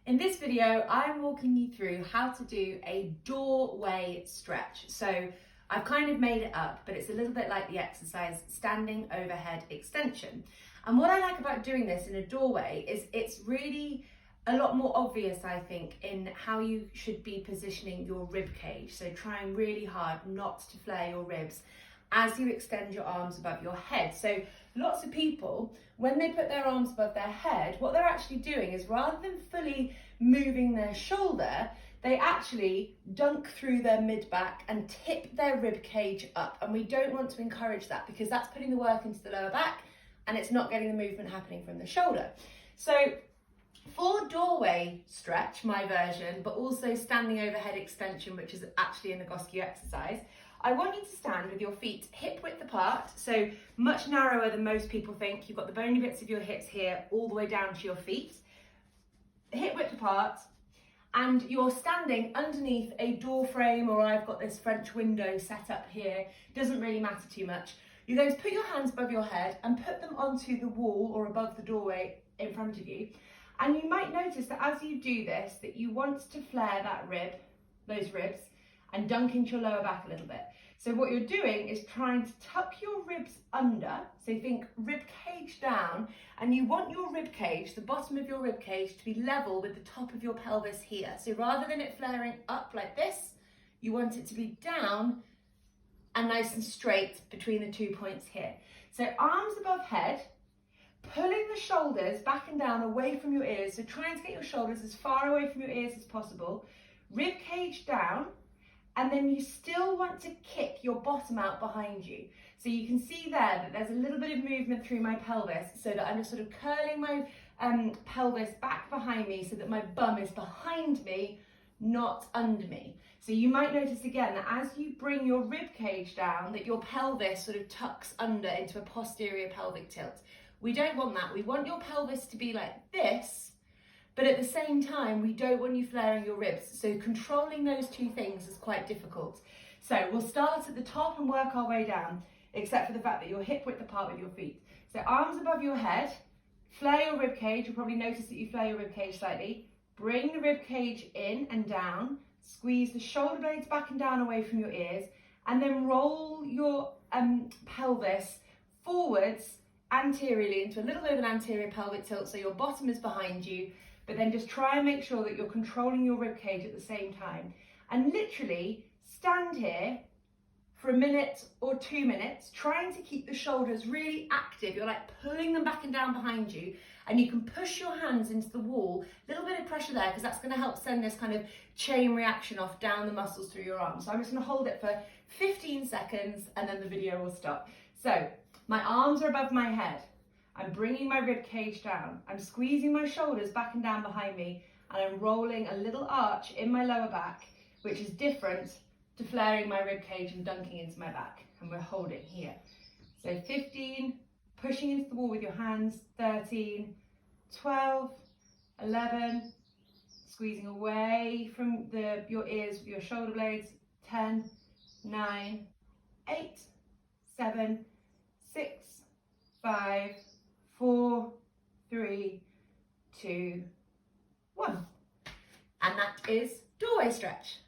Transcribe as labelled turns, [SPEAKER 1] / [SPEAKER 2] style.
[SPEAKER 1] In this video, I'm walking you through how to do a doorway stretch. So I've kind of made it up, but it's a little bit like the exercise standing overhead extension. And what I like about doing this in a doorway is it's really a lot more obvious, I think, in how you should be positioning your rib cage. So trying really hard not to flare your ribs as you extend your arms above your head. So lots of people, when they put their arms above their head, what they're actually doing is rather than fully moving their shoulder, they actually dunk through their mid-back and tip their rib cage up. And we don't want to encourage that because that's putting the work into the lower back and it's not getting the movement happening from the shoulder. So for doorway stretch, my version, but also standing overhead extension, which is actually a Nagoski exercise, I want you to stand with your feet hip width apart, so much narrower than most people think. You've got the bony bits of your hips here all the way down to your feet, hip width apart, and you're standing underneath a door frame, or I've got this French window set up here, doesn't really matter too much. You're going to put your hands above your head and put them onto the wall or above the doorway in front of you. And you might notice that as you do this, that you want to flare that rib, those ribs, and dunk into your lower back a little bit. So what you're doing is trying to tuck your ribs under, so think rib cage down, and you want your rib cage, the bottom of your rib cage, to be level with the top of your pelvis here. So rather than it flaring up like this, you want it to be down and nice and straight between the 2 points here. So arms above head, pulling the shoulders back and down away from your ears. So trying to get your shoulders as far away from your ears as possible, rib cage down, and then you still want to kick your bottom out behind you. So you can see there that there's a little bit of movement through my pelvis, so that I'm just sort of curling my pelvis back behind me so that my bum is behind me, not under me. So you might notice again that as you bring your rib cage down, that your pelvis sort of tucks under into a posterior pelvic tilt. We don't want that. We want your pelvis to be like this, but at the same time, we don't want you flaring your ribs. So controlling those two things is quite difficult. So we'll start at the top and work our way down, except for the fact that you're hip width apart with your feet. So arms above your head, flare your rib cage. You'll probably notice that you flare your rib cage slightly. Bring the rib cage in and down, squeeze the shoulder blades back and down away from your ears, and then roll your pelvis forwards anteriorly into a little bit of an anterior pelvic tilt, so your bottom is behind you, but then just try and make sure that you're controlling your rib cage at the same time. And literally stand here for a minute or 2 minutes, trying to keep the shoulders really active. You're like pulling them back and down behind you, and you can push your hands into the wall. A little bit of pressure there, because that's going to help send this kind of chain reaction off down the muscles through your arms. So I'm just going to hold it for 15 seconds and then the video will stop. So my arms are above my head. I'm bringing my rib cage down. I'm squeezing my shoulders back and down behind me, and I'm rolling a little arch in my lower back, which is different to flaring my rib cage and dunking into my back. And we're holding here. So 15, pushing into the wall with your hands, 13, 12, 11, squeezing away from your ears with your shoulder blades, 10, 9, 8, 7, 6, 5, 4, 3, 2, 1. And that is doorway stretch.